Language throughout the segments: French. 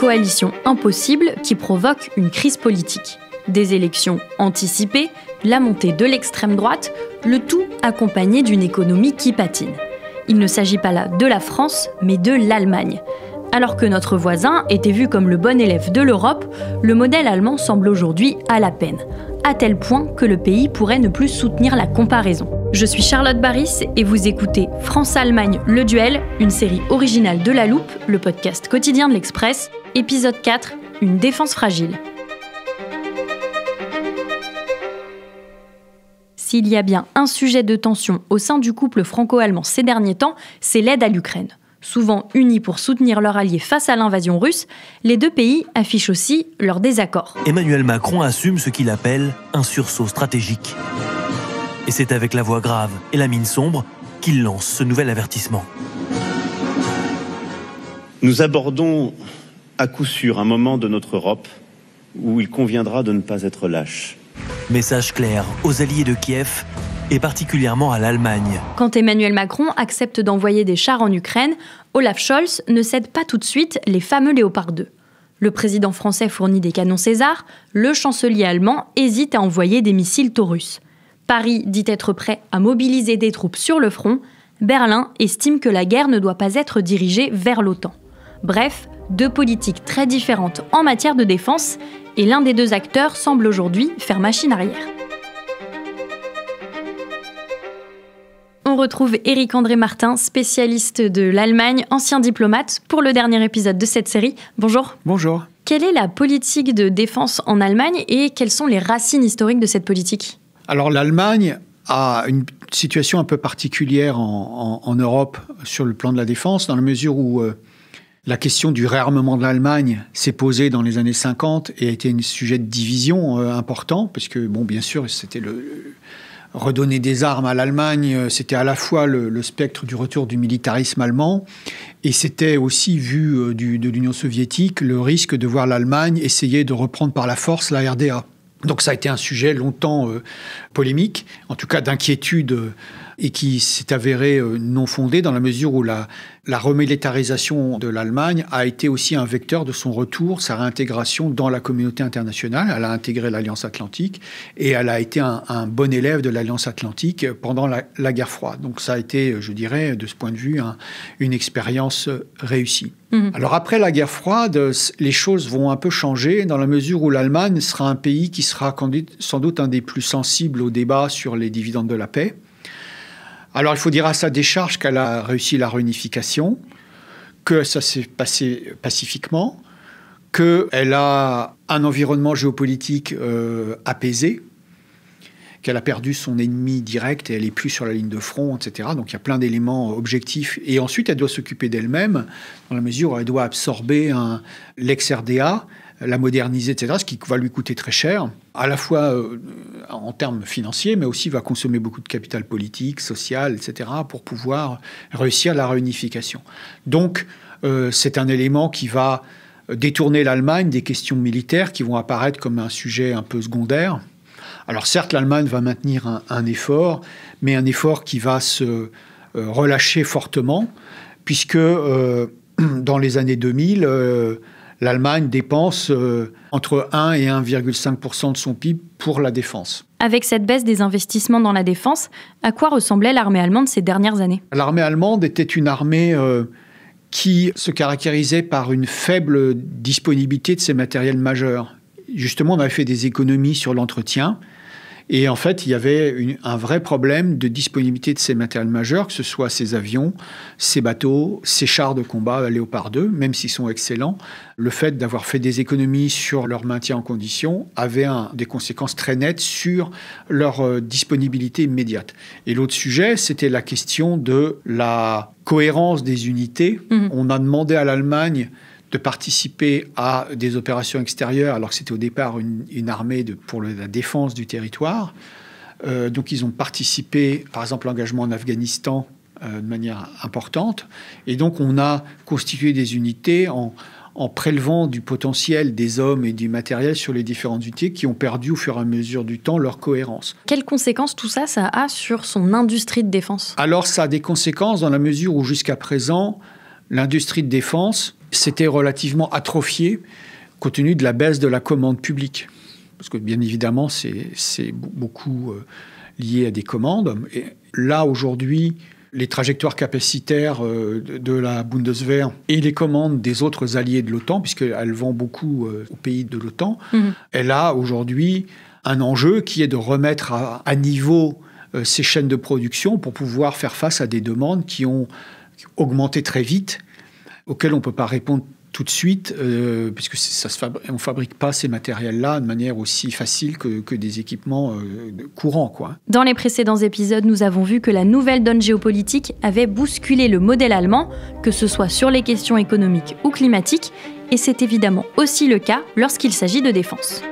coalition impossible qui provoque une crise politique. Des élections anticipées, la montée de l'extrême droite, le tout accompagné d'une économie qui patine. Il ne s'agit pas là de la France, mais de l'Allemagne. Alors que notre voisin était vu comme le bon élève de l'Europe, le modèle allemand semble aujourd'hui à la peine, à tel point que le pays pourrait ne plus soutenir la comparaison. Je suis Charlotte Baris et vous écoutez France-Allemagne, le duel, une série originale de La Loupe, le podcast quotidien de l'Express, épisode 4, une défense fragile. S'il y a bien un sujet de tension au sein du couple franco-allemand ces derniers temps, c'est l'aide à l'Ukraine. Souvent unis pour soutenir leur allié face à l'invasion russe, les deux pays affichent aussi leur désaccord. Emmanuel Macron assume ce qu'il appelle un sursaut stratégique. Et c'est avec la voix grave et la mine sombre qu'il lance ce nouvel avertissement. Nous abordons à coup sûr un moment de notre Europe où il conviendra de ne pas être lâche. Message clair aux alliés de Kiev et particulièrement à l'Allemagne. Quand Emmanuel Macron accepte d'envoyer des chars en Ukraine, Olaf Scholz ne cède pas tout de suite les fameux Léopard 2. Le président français fournit des canons César, le chancelier allemand hésite à envoyer des missiles Taurus. Paris dit être prêt à mobiliser des troupes sur le front. Berlin estime que la guerre ne doit pas être dirigée vers l'OTAN. Bref, deux politiques très différentes en matière de défense, et l'un des deux acteurs semble aujourd'hui faire machine arrière. On retrouve Éric-André Martin, spécialiste de l'Allemagne, ancien diplomate, pour le dernier épisode de cette série. Bonjour. Bonjour. Quelle est la politique de défense en Allemagne et quelles sont les racines historiques de cette politique ? Alors l'Allemagne a une situation un peu particulière en Europe sur le plan de la défense, dans la mesure où la question du réarmement de l'Allemagne s'est posée dans les années 50 et a été un sujet de division important, parce que, bien sûr, c'était redonner des armes à l'Allemagne, c'était à la fois le spectre du retour du militarisme allemand, et c'était aussi, vu de l'Union soviétique, le risque de voir l'Allemagne essayer de reprendre par la force la RDA. Donc ça a été un sujet longtemps polémique, en tout cas d'inquiétude, et qui s'est avéré non fondé dans la mesure où la remilitarisation de l'Allemagne a été aussi un vecteur de son retour, sa réintégration dans la communauté internationale. Elle a intégré l'Alliance Atlantique et elle a été un bon élève de l'Alliance Atlantique pendant la guerre froide. Donc ça a été, je dirais, de ce point de vue, une expérience réussie. Alors après la guerre froide, les choses vont un peu changer dans la mesure où l'Allemagne sera un pays qui sera sans doute un des plus sensibles au débat sur les dividendes de la paix. Alors, il faut dire à sa décharge qu'elle a réussi la réunification, que ça s'est passé pacifiquement, qu'elle a un environnement géopolitique apaisé, qu'elle a perdu son ennemi direct et elle n'est plus sur la ligne de front, etc. Donc, il y a plein d'éléments objectifs. Et ensuite, elle doit s'occuper d'elle-même, dans la mesure où elle doit absorber l'ex-RDA, la moderniser, etc., ce qui va lui coûter très cher, à la fois en termes financiers, mais aussi va consommer beaucoup de capital politique, social, etc., pour pouvoir réussir la réunification. Donc, c'est un élément qui va détourner l'Allemagne des questions militaires qui vont apparaître comme un sujet un peu secondaire. Alors certes, l'Allemagne va maintenir un effort, mais un effort qui va se relâcher fortement, puisque dans les années 2000, l'Allemagne dépense entre 1 et 1,5% de son PIB pour la défense. Avec cette baisse des investissements dans la défense, à quoi ressemblait l'armée allemande ces dernières années ? L'armée allemande était une armée qui se caractérisait par une faible disponibilité de ses matériels majeurs. Justement, on avait fait des économies sur l'entretien. Et en fait, il y avait un vrai problème de disponibilité de ces matériels majeurs, que ce soit ces avions, ces bateaux, ces chars de combat Léopard 2, même s'ils sont excellents. Le fait d'avoir fait des économies sur leur maintien en condition avait des conséquences très nettes sur leur disponibilité immédiate. Et l'autre sujet, c'était la question de la cohérence des unités. On a demandé à l'Allemagne de participer à des opérations extérieures, alors que c'était au départ une armée pour la défense du territoire. Donc ils ont participé, par exemple, à l'engagement en Afghanistan de manière importante. Et donc on a constitué des unités en prélevant du potentiel des hommes et du matériel sur les différentes unités qui ont perdu au fur et à mesure du temps leur cohérence. Quelles conséquences tout ça a sur son industrie de défense ? Alors ça a des conséquences dans la mesure où jusqu'à présent, l'industrie de défense s'était relativement atrophiée compte tenu de la baisse de la commande publique. Parce que bien évidemment, c'est beaucoup lié à des commandes. Et là, aujourd'hui, les trajectoires capacitaires de la Bundeswehr et les commandes des autres alliés de l'OTAN, puisqu'elles vont beaucoup aux pays de l'OTAN, elle a aujourd'hui un enjeu qui est de remettre à niveau ces chaînes de production pour pouvoir faire face à des demandes qui ont augmenté très vite, auxquelles on ne peut pas répondre tout de suite, puisque on ne fabrique pas ces matériels-là de manière aussi facile que des équipements courants, quoi. Dans les précédents épisodes, nous avons vu que la nouvelle donne géopolitique avait bousculé le modèle allemand, que ce soit sur les questions économiques ou climatiques, et c'est évidemment aussi le cas lorsqu'il s'agit de défense.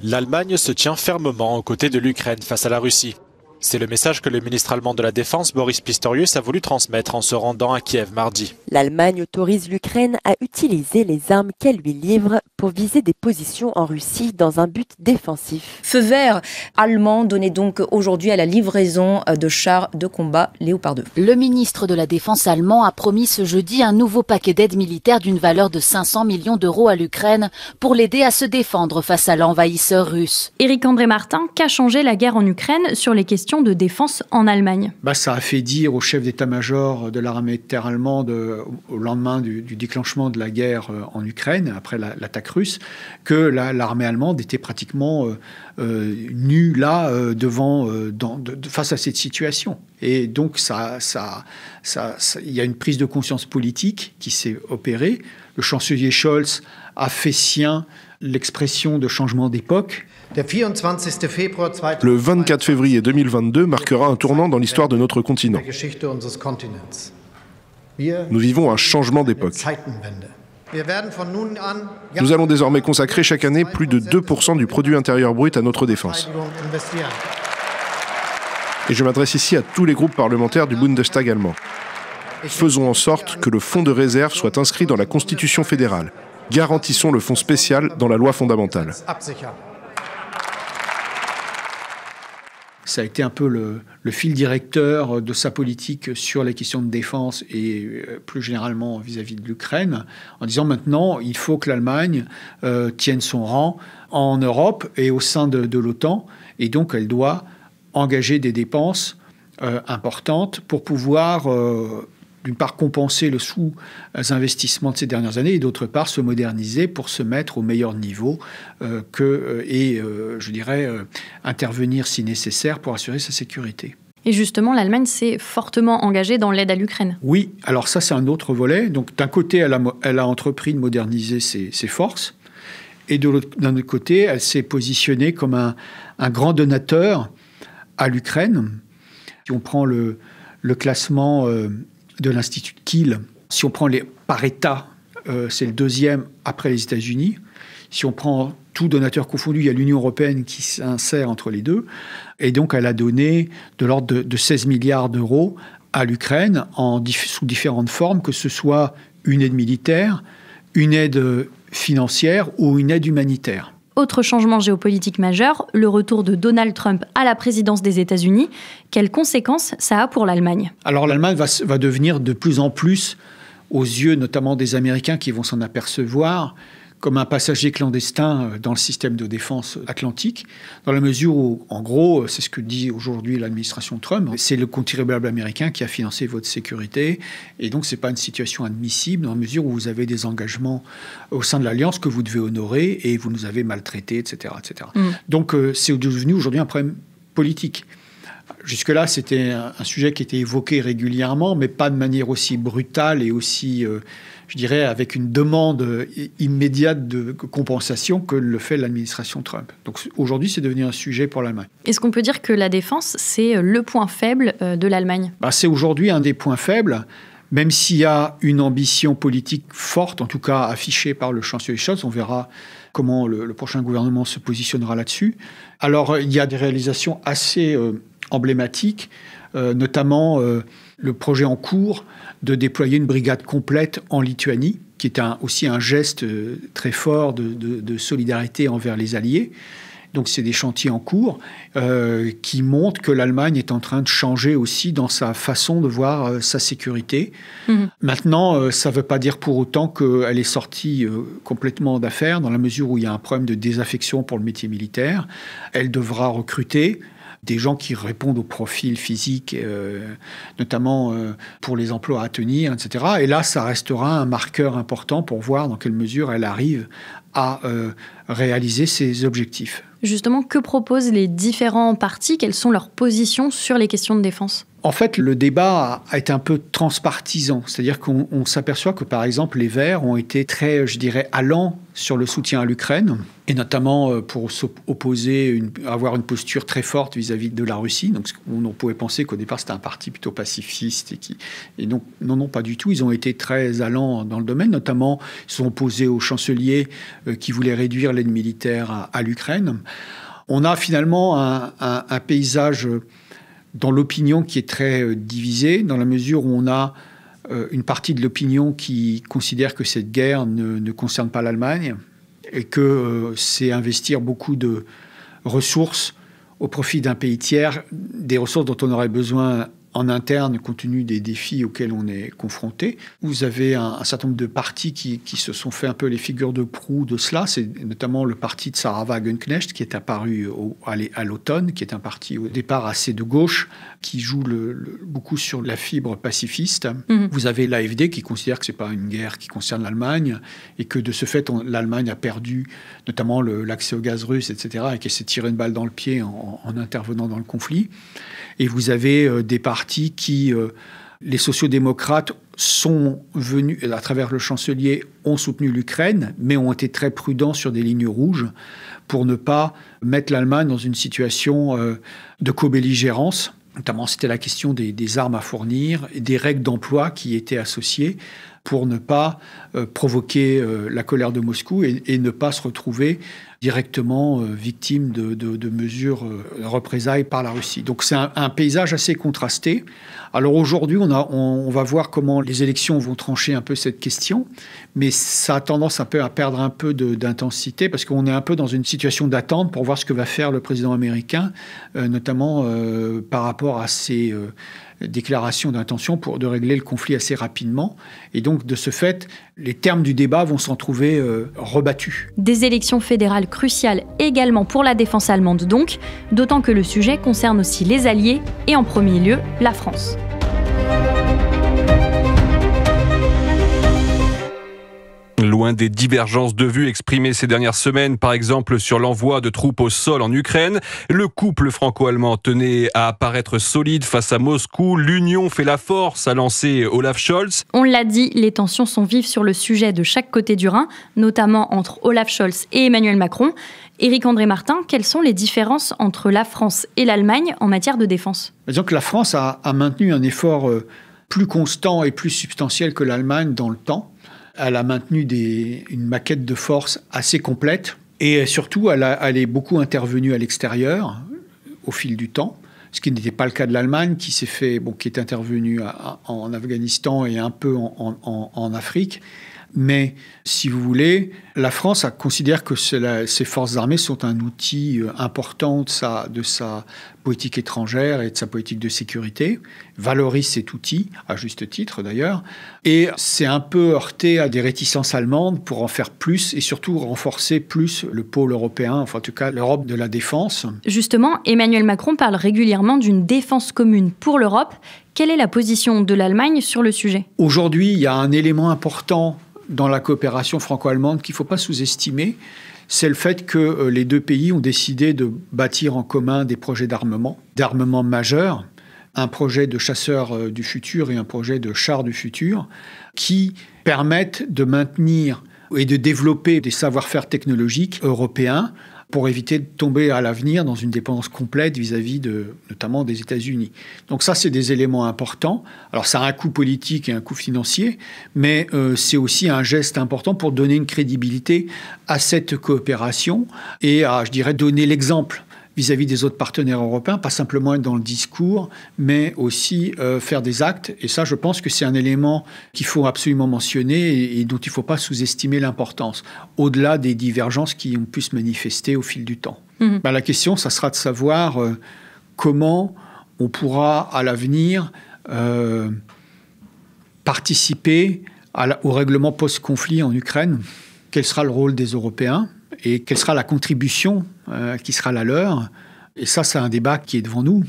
L'Allemagne se tient fermement aux côtés de l'Ukraine face à la Russie. C'est le message que le ministre allemand de la Défense, Boris Pistorius, a voulu transmettre en se rendant à Kiev mardi. L'Allemagne autorise l'Ukraine à utiliser les armes qu'elle lui livre pour viser des positions en Russie dans un but défensif. Feu vert allemand donné donc aujourd'hui à la livraison de chars de combat Léopard 2. Le ministre de la Défense allemand a promis ce jeudi un nouveau paquet d'aide militaire d'une valeur de 500 millions d'euros à l'Ukraine pour l'aider à se défendre face à l'envahisseur russe. Éric-André Martin, qu'a changé la guerre en Ukraine sur les questions de défense en Allemagne? Ça a fait dire au chef d'état-major de l'armée de terre allemande au lendemain du déclenchement de la guerre en Ukraine, après l'attaque russe, que l'armée allemande était pratiquement nue là face à cette situation. Et donc il y a une prise de conscience politique qui s'est opérée. Le chancelier Scholz a fait sien l'expression de changement d'époque. Le 24 février 2022 marquera un tournant dans l'histoire de notre continent. Nous vivons un changement d'époque. Nous allons désormais consacrer chaque année plus de 2% du produit intérieur brut à notre défense. Et je m'adresse ici à tous les groupes parlementaires du Bundestag allemand. Faisons en sorte que le fonds de réserve soit inscrit dans la Constitution fédérale. Garantissons le fonds spécial dans la loi fondamentale. Ça a été un peu le fil directeur de sa politique sur les questions de défense et plus généralement vis-à-vis de l'Ukraine, en disant maintenant, il faut que l'Allemagne tienne son rang en Europe et au sein de l'OTAN, et donc elle doit engager des dépenses importantes pour pouvoir, d'une part, compenser le sous-investissement de ces dernières années et d'autre part, se moderniser pour se mettre au meilleur niveau intervenir si nécessaire pour assurer sa sécurité. Et justement, l'Allemagne s'est fortement engagée dans l'aide à l'Ukraine. Oui, alors ça, c'est un autre volet. Donc, d'un côté, elle a entrepris de moderniser ses forces et d'un autre côté, elle s'est positionnée comme un grand donateur à l'Ukraine. Si on prend le classement de l'Institut Kiel, si on prend par État, c'est le deuxième après les États-Unis. Si on prend tout donateur confondu, il y a l'Union européenne qui s'insère entre les deux. Et donc, elle a donné de l'ordre de 16 milliards d'euros à l'Ukraine sous différentes formes, que ce soit une aide militaire, une aide financière ou une aide humanitaire. Autre changement géopolitique majeur, le retour de Donald Trump à la présidence des États-Unis. Quelles conséquences ça a pour l'Allemagne? Alors l'Allemagne va devenir de plus en plus, aux yeux notamment des Américains qui vont s'en apercevoir, comme un passager clandestin dans le système de défense atlantique, dans la mesure où, en gros, c'est ce que dit aujourd'hui l'administration Trump, c'est le contribuable américain qui a financé votre sécurité, et donc c'est pas une situation admissible dans la mesure où vous avez des engagements au sein de l'Alliance que vous devez honorer et vous nous avez maltraités, etc. etc. Donc c'est devenu aujourd'hui un problème politique. Jusque-là, c'était un sujet qui était évoqué régulièrement, mais pas de manière aussi brutale et aussi, avec une demande immédiate de compensation que le fait l'administration Trump. Donc aujourd'hui, c'est devenu un sujet pour l'Allemagne. Est-ce qu'on peut dire que la défense, c'est le point faible de l'Allemagne? C'est aujourd'hui un des points faibles, même s'il y a une ambition politique forte, en tout cas affichée par le chancelier Scholz. On verra comment le prochain gouvernement se positionnera là-dessus. Alors, il y a des réalisations assez emblématiques, notamment le projet en cours de déployer une brigade complète en Lituanie, qui est aussi un geste très fort de solidarité envers les Alliés. Donc c'est des chantiers en cours qui montrent que l'Allemagne est en train de changer aussi dans sa façon de voir sa sécurité. Maintenant, ça ne veut pas dire pour autant qu'elle est sortie complètement d'affaires, dans la mesure où il y a un problème de désaffection pour le métier militaire. Elle devra recruter des gens qui répondent au profil physique, notamment pour les emplois à tenir, etc. Et là, ça restera un marqueur important pour voir dans quelle mesure elle arrive à réaliser ses objectifs. Justement, que proposent les différents partis? Quelles sont leurs positions sur les questions de défense? En fait, le débat a été un peu transpartisan. C'est-à-dire qu'on s'aperçoit que, par exemple, les Verts ont été très, je dirais, allants sur le soutien à l'Ukraine, et notamment pour s'opposer, avoir une posture très forte vis-à-vis de la Russie. Donc, on pouvait penser qu'au départ, c'était un parti plutôt pacifiste. Et donc, non, pas du tout. Ils ont été très allants dans le domaine. Notamment, ils se sont opposés au chancelier qui voulait réduire l'aide militaire à l'Ukraine. On a finalement un paysage dans l'opinion qui est très divisée, dans la mesure où on a une partie de l'opinion qui considère que cette guerre ne concerne pas l'Allemagne et que c'est investir beaucoup de ressources au profit d'un pays tiers, des ressources dont on aurait besoin en interne, compte tenu des défis auxquels on est confronté. Vous avez un certain nombre de partis qui se sont fait un peu les figures de proue de cela. C'est notamment le parti de Sarah Wagenknecht, qui est apparu à l'automne, qui est un parti au départ assez de gauche, qui joue beaucoup sur la fibre pacifiste. Vous avez l'AfD, qui considère que ce n'est pas une guerre qui concerne l'Allemagne, et que de ce fait, l'Allemagne a perdu notamment l'accès au gaz russe, etc., et qu'elle s'est tiré une balle dans le pied en intervenant dans le conflit. Et vous avez des partis qui, les sociodémocrates, sont venus, à travers le chancelier, ont soutenu l'Ukraine, mais ont été très prudents sur des lignes rouges pour ne pas mettre l'Allemagne dans une situation de co-belligérance. Notamment, c'était la question des armes à fournir et des règles d'emploi qui étaient associées pour ne pas provoquer la colère de Moscou et ne pas se retrouver directement victime de mesures de représailles par la Russie. Donc c'est un paysage assez contrasté. Alors aujourd'hui, on va voir comment les élections vont trancher un peu cette question, mais ça a tendance un peu à perdre un peu d'intensité parce qu'on est un peu dans une situation d'attente pour voir ce que va faire le président américain, notamment par rapport à ses déclaration d'intention de régler le conflit assez rapidement. Et donc, de ce fait, les termes du débat vont s'en trouver rebattus. Des élections fédérales cruciales également pour la défense allemande donc, d'autant que le sujet concerne aussi les Alliés et en premier lieu la France. Loin des divergences de vues exprimées ces dernières semaines, par exemple sur l'envoi de troupes au sol en Ukraine, le couple franco-allemand tenait à apparaître solide face à Moscou. L'union fait la force, a lancé Olaf Scholz. On l'a dit, les tensions sont vives sur le sujet de chaque côté du Rhin, notamment entre Olaf Scholz et Emmanuel Macron. Éric-André Martin, quelles sont les différences entre la France et l'Allemagne en matière de défense? Disons que la France a maintenu un effort plus constant et plus substantiel que l'Allemagne dans le temps. Elle a maintenu une maquette de force assez complète et surtout, elle est beaucoup intervenue à l'extérieur au fil du temps, ce qui n'était pas le cas de l'Allemagne qui est intervenue en Afghanistan et un peu en Afrique. Mais, si vous voulez, la France considère que ses forces armées sont un outil important de sa politique étrangère et de sa politique de sécurité, valorise cet outil, à juste titre d'ailleurs, et c'est un peu heurté à des réticences allemandes pour en faire plus et surtout renforcer plus le pôle européen, enfin en tout cas l'Europe de la défense. Justement, Emmanuel Macron parle régulièrement d'une défense commune pour l'Europe. Quelle est la position de l'Allemagne sur le sujet? Aujourd'hui, il y a un élément important dans la coopération franco-allemande qu'il ne faut pas sous-estimer, c'est le fait que les deux pays ont décidé de bâtir en commun des projets d'armement majeurs, un projet de chasseurs du futur et un projet de chars du futur, qui permettent de maintenir et de développer des savoir-faire technologiques européens pour éviter de tomber à l'avenir dans une dépendance complète vis-à-vis notamment des États-Unis. Donc ça, c'est des éléments importants. Alors ça a un coût politique et un coût financier, mais c'est aussi un geste important pour donner une crédibilité à cette coopération et à, je dirais, donner l'exemple vis-à-vis des autres partenaires européens, pas simplement être dans le discours, mais aussi faire des actes. Et ça, je pense que c'est un élément qu'il faut absolument mentionner et dont il ne faut pas sous-estimer l'importance, au-delà des divergences qui ont pu se manifester au fil du temps. La question, ça sera de savoir comment on pourra à l'avenir participer au règlement post-conflit en Ukraine. Quel sera le rôle des Européens et quelle sera la contribution qui sera la leur. Et ça, c'est un débat qui est devant nous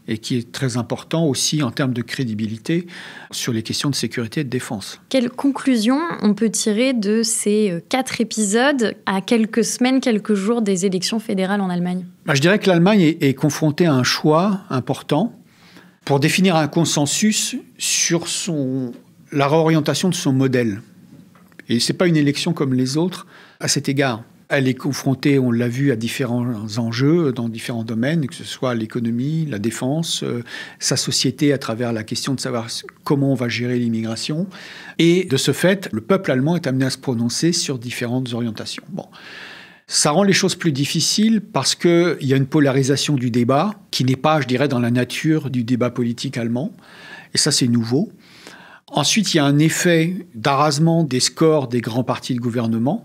et qui est très important aussi en termes de crédibilité sur les questions de sécurité et de défense. Quelle conclusion on peut tirer de ces 4 épisodes à quelques semaines, quelques jours des élections fédérales en Allemagne ? Je dirais que l'Allemagne est confrontée à un choix important pour définir un consensus sur la réorientation de son modèle. Et ce n'est pas une élection comme les autres à cet égard. Elle est confrontée, on l'a vu, à différents enjeux dans différents domaines, que ce soit l'économie, la défense, sa société à travers la question de savoir comment on va gérer l'immigration. Et de ce fait, le peuple allemand est amené à se prononcer sur différentes orientations. Ça rend les choses plus difficiles parce qu'il y a une polarisation du débat qui n'est pas, je dirais, dans la nature du débat politique allemand. Et ça, c'est nouveau. Ensuite, il y a un effet d'arasement des scores des grands partis de gouvernement.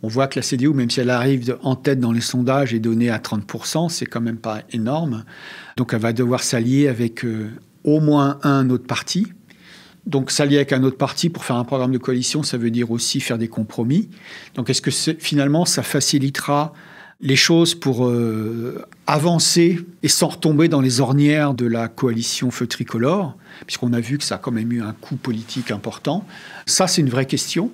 On voit que la CDU, même si elle arrive en tête dans les sondages, est donnée à 30%, c'est quand même pas énorme. Donc elle va devoir s'allier avec au moins un autre parti. Donc s'allier avec un autre parti pour faire un programme de coalition, ça veut dire aussi faire des compromis. Donc est-ce que finalement ça facilitera les choses pour avancer et sans retomber dans les ornières de la coalition feu tricolore, puisqu'on a vu que ça a quand même eu un coût politique important. Ça, c'est une vraie question.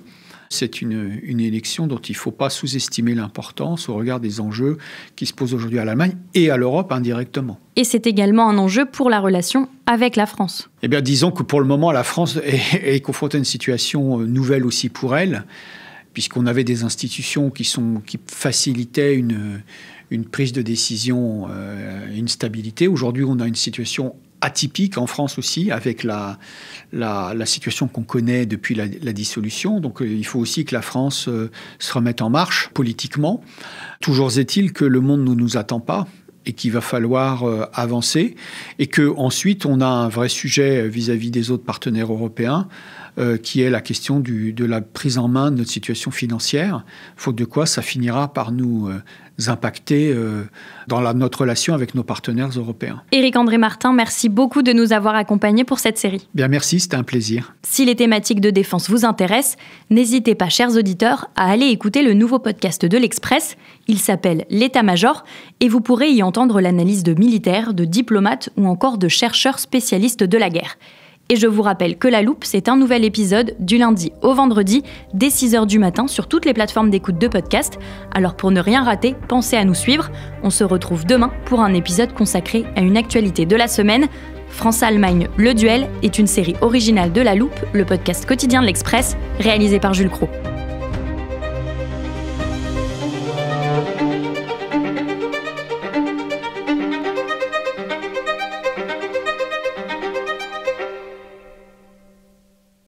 C'est une élection dont il ne faut pas sous-estimer l'importance au regard des enjeux qui se posent aujourd'hui à l'Allemagne et à l'Europe indirectement. Et c'est également un enjeu pour la relation avec la France. Eh bien, disons que pour le moment, la France est confrontée à une situation nouvelle aussi pour elle, puisqu'on avait des institutions qui facilitaient une prise de décision, une stabilité. Aujourd'hui, on a une situation atypique en France aussi, avec la situation qu'on connaît depuis la dissolution. Donc il faut aussi que la France se remette en marche politiquement. Toujours est-il que le monde ne nous attend pas et qu'il va falloir avancer, et qu'ensuite on a un vrai sujet vis-à-vis des autres partenaires européens, qui est la question de la prise en main de notre situation financière, faute de quoi ça finira par nous impacter dans notre relation avec nos partenaires européens. Éric-André Martin, merci beaucoup de nous avoir accompagnés pour cette série. Bien, merci, c'était un plaisir. Si les thématiques de défense vous intéressent, n'hésitez pas, chers auditeurs, à aller écouter le nouveau podcast de l'Express. Il s'appelle l'État-major et vous pourrez y entendre l'analyse de militaires, de diplomates ou encore de chercheurs spécialistes de la guerre. Et je vous rappelle que La Loupe, c'est un nouvel épisode du lundi au vendredi, dès 6h du matin sur toutes les plateformes d'écoute de podcast. Alors pour ne rien rater, pensez à nous suivre. On se retrouve demain pour un épisode consacré à une actualité de la semaine. France-Allemagne, le duel est une série originale de La Loupe, le podcast quotidien de l'Express, réalisé par Jules Cros.